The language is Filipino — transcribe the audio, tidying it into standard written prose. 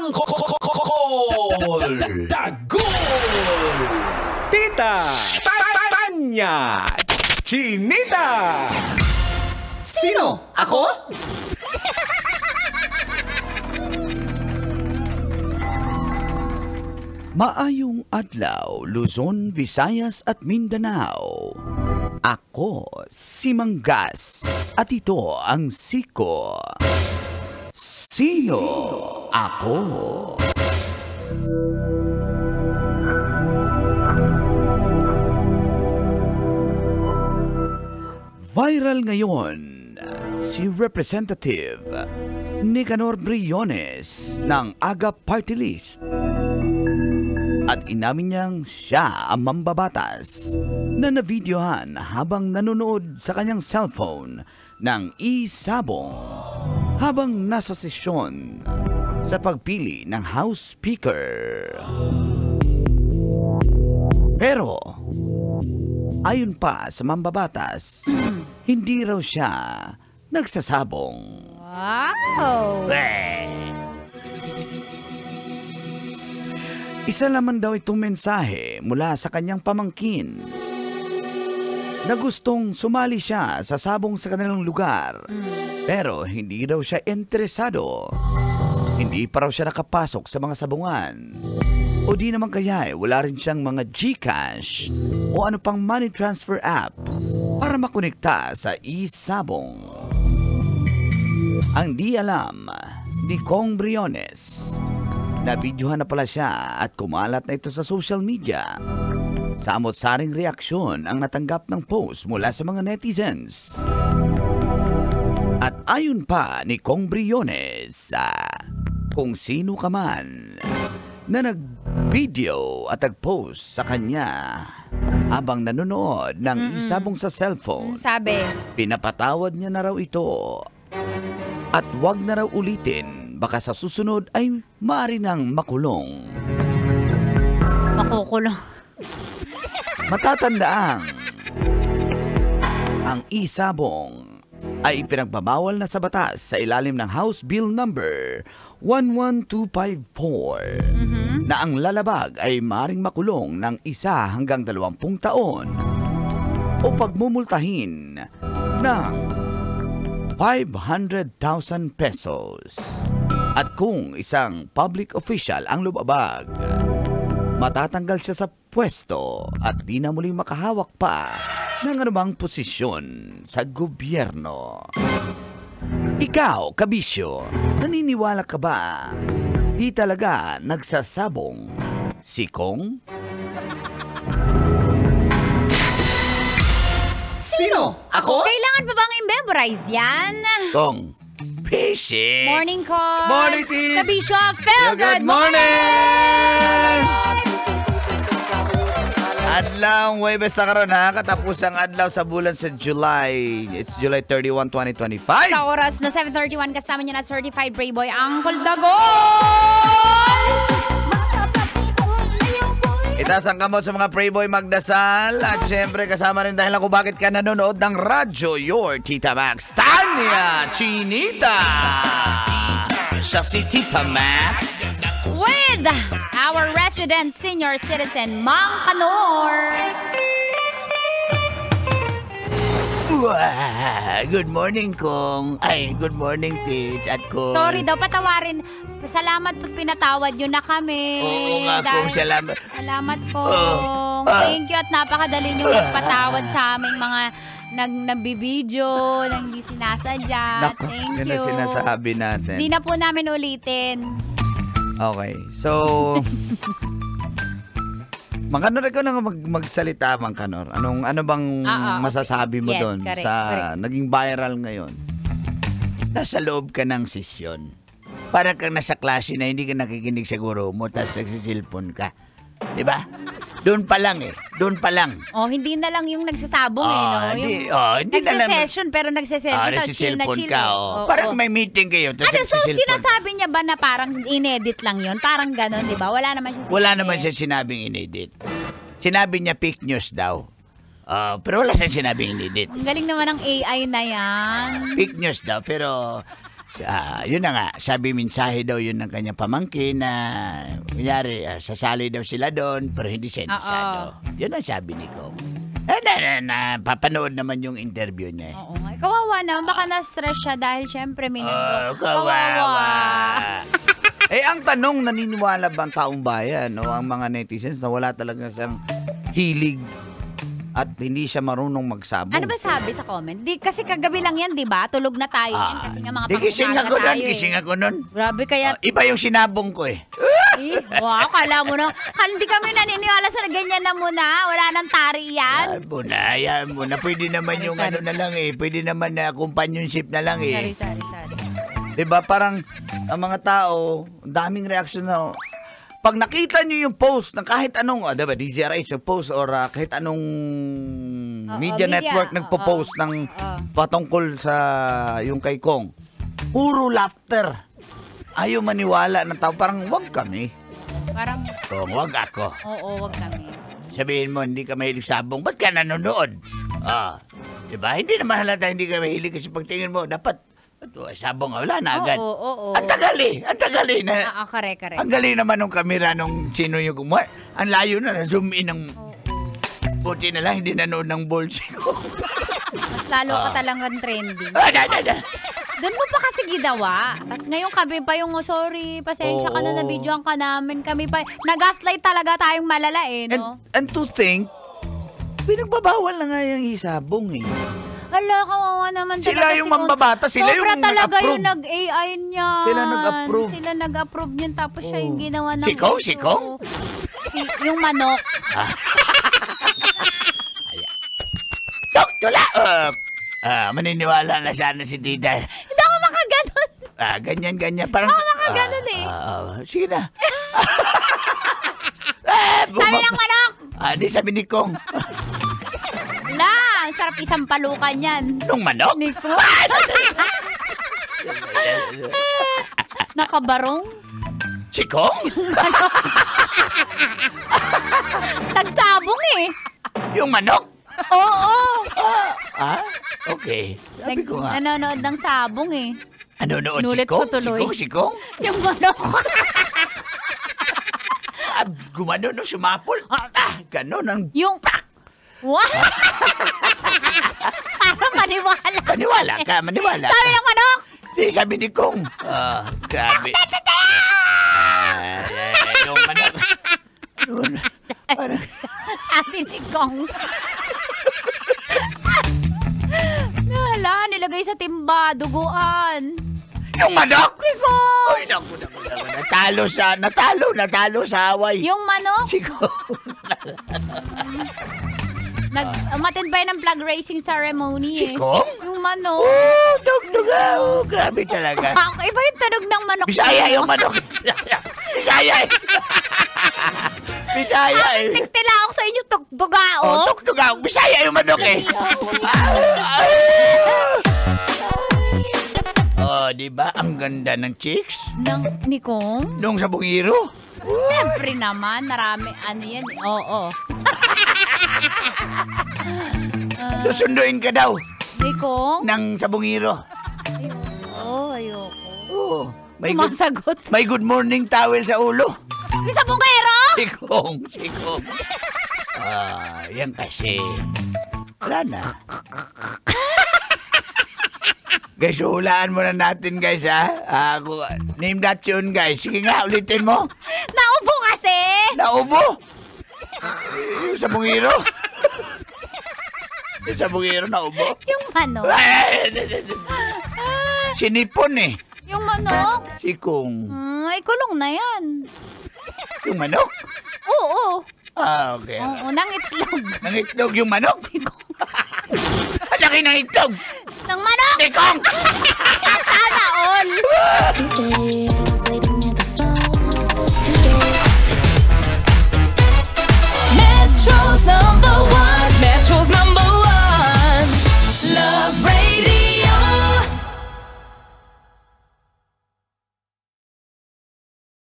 Tangkol! Tagol! Tita! Tanya! Chinita! Sino? Ako? Maayong adlaw, Luzon, Visayas at Mindanao. Ako si Manggas at ito ang Siko. Sino ako? Viral ngayon si Representative Nicanor Briones ng AGA Party List. At inamin niyang siya ang mambabatas na navideohan habang nanonood sa kanyang cellphone ng e-sabong habang nasa sesyon sa pagpili ng House Speaker. Pero, ayon pa sa mambabatas, hindi raw siya nagsasabong. Wow! Isa naman daw itong mensahe mula sa kanyang pamangkin na gustong sumali siya sa sabong sa kanilang lugar. Pero hindi raw siya interesado. Hindi pa raw siya nakapasok sa mga sabungan. O di naman kaya wala rin siyang mga GCash o ano pang money transfer app para makonekta sa e-sabong. Ang di alam ni Kong Briones, nabidyohan na pala siya at kumalat na ito sa social media. Samot-saring reaksyon ang natanggap ng post mula sa mga netizens. At ayon pa ni Kong Briones, kung sino ka man na nag-video at nag-post sa kanya habang nanonood ng isabong sa cellphone, Sabi, pinapatawad niya na raw ito at wag na raw ulitin, baka sa susunod ay maaari nang makulong. makukulong. Matatandaang ang isabong ay pinagbabawal na sa batas sa ilalim ng House Bill number 11254 na ang lalabag ay maaaring makulong ng 1 hanggang 20 taon o pagmumultahin ng 500,000 pesos. At kung isang public official ang lumabag, matatanggal siya sa pwesto at di na muling makahawak pa ng anumang posisyon sa gobyerno. Ikaw, kabisyo, naniniwala ka ba? Di talaga nagsasabong si Kong? Sino? Ako? Kailangan pa bang i-memorize yan? Kong, Pishi! Morning ko. Morning, Tis! Kabisyo, Phil, good morning! Adlaw, Huwebes na karon ha, katapos ang adlaw sa bulan sa July. It's July 31, 2025. Sa oras na 7:31, kasama niya na Certified Playboy, Uncle Dagol! Itaas ang kamot sa mga Playboy magdasal. At syempre kasama rin dahil ako bakit ka nanonood ng radyo, your Tita Max, Tanya Chinita. Siya si Tita Max. With our resident senior citizen, Mang Kanor. Good morning, Kong. Ay, good morning, Tits at Kong. Sorry daw, patawarin. Salamat po pinatawad yun na kami. Oo nga, Kong. Salamat. Salamat, Kong. Thank you at napakadali nyo magpatawad sa aming mga nagbibideo, nang hindi sinasadya. Naku, Thank yan you. na sinasabi natin. Hindi na po namin ulitin. Okay, so... Mang Kanor, ikaw na magsalita, Mang Kanor. Ano bang masasabi mo doon sa naging viral ngayon? Nasa loob ka ng sesyon. Para kang nasa klase na hindi ka nakikinig sa guro mo, tapos nagsisilpon ka. Diba? Doon pa lang eh. Doon pa lang. Oh, hindi na lang yung nagsasabong no? Hindi Yung nagsisession pero nagsiselfon na chill ka. Parang may meeting kayo. So sinasabi niya ba na parang inedit lang yun? Parang gano'n, di ba? Wala naman siya sinabi. Wala naman siya sinabing inedit. Sinabi niya fake news daw. Pero wala siyang sinabing inedit. Ang galing naman ng AI na yan. Fake news daw, pero Yun na nga, sabi mensahe daw yun ng kanyang pamangkin na kunyari, sasali daw sila doon pero hindi sentisado. Yun ang sabi ni Kong. Papanood naman yung interview niya. Oo nga. Kawawa naman. Baka na-stress siya dahil syempre may kawawa. Ang tanong, naniniwala ba ang taong bayan o ang mga netizens na wala talaga siyang hilig at hindi siya marunong magsabong? Ano ba sabi sa comment? Kasi kagabi lang yan, di ba? Tulog na tayo yan kasi nga mga Gising ako nun. Grabe kaya. Iba yung sinabong ko Wow, kala mo na. Hindi kami naniniwala sa ganyan na muna. Wala nang tari yan. Yan muna. Pwede naman yung ano na lang Pwede naman na companionship na lang Sorry. Diba parang ang mga tao, daming reaksyon na. Pag nakita nyo yung post ng kahit anong, diba, DZRH post or kahit anong media network nagpo-post ng patungkol sa yung kay Kong, puro laughter. Ayaw maniwala ng tao. Parang wag kami. Parang, Kong, wag ako. Oo, wag kami. Sabihin mo, hindi ka mahilig sabong. Ba't ka nanonood? Diba? Hindi naman halata hindi ka mahilig kasi pagtingin mo, dapat sabong wala na agad. Oo. Ang tagal na. Kare. Ang galing naman ng kamera nung sino yung kumuha. Ang layo na, zoom in ng puti na lang, hindi nanood ng bullshit ko. Mas lalo ka talagang trending. Doon mo pa kasi gidawa. Tapos ngayon kami pa yung, sorry, pasensya ka na videoan ka namin. Kami pa, nag-gaslight talaga tayong malala no? And to think, pinagbabawal na nga yung isabong Hala, kawawa naman talaga. Sila yung mambabata, sila yung Sobra talaga nag-approve. yung nag-AI niya. Sila nag-approve niyan. Tapos siya yung ginawa ng Si Kong? Yung manok. Tula! Maniniwala na sana si Tita. Hindi ako makaganon. Ganyan. Parang, Ako makaganon sige na. Sabi ng manok. Di sabi ni Kong. Ang sarap isang palukan yan. Nung manok? Niko. Nakabarong? Si Kong? Nagsabong Yung manok? Oo. Okay. Sabi ko nga. Nanonood ng sabong Nanonood Nulit si Kong? ko tuloy. Si Kong? Yung manok. Gumano no, sumapol. Ganon ang... Yung... What? Parang maniwala. Maniwala ka. Sabi ng manok. Di, sabi ni Kong. Grabe. Yung manok. Sabi ni Kong. Hala, nilagay sa timba, duguan. Yung manok? Si Kong. Ay, naku. Natalo sa away. Yung manok. Si Kong. Umatid ba ng flag racing ceremony Si Kong? Yung manok. Tugtuga. Grabe talaga. Iba yung tunog ng manok. Bisaya yung manok. Bisaya Nagtilaok sa inyo, tugtuga, Tugtuga. Bisaya yung manok diba? Ang ganda ng chicks. Ni Kong? Nung sa bungiro. Siyempre naman, marami. Ano yan? Oo. Susunduin ka daw. Ni Kong? Nang sa bungiro. Ayoko. Masagot. May good morning towel sa ulo. May sabongero? Si Kong. Yan kasi. Wala na. Guys, hulaan muna natin, guys, name that tune, guys. Sige nga, ulitin mo. Naubo kasi. Naubo? Yung sa bungiro? Yung sa bungiro, naubo? Yung manok. Sinipon Yung manok? Si Kong. Ay, kulong na yan. Yung manok? Oo. Okay. Oo, nang itlog. Nang itlog yung manok? Si Kong. Laki ng itlog! Ng manok! Si Kong! Sana all! She said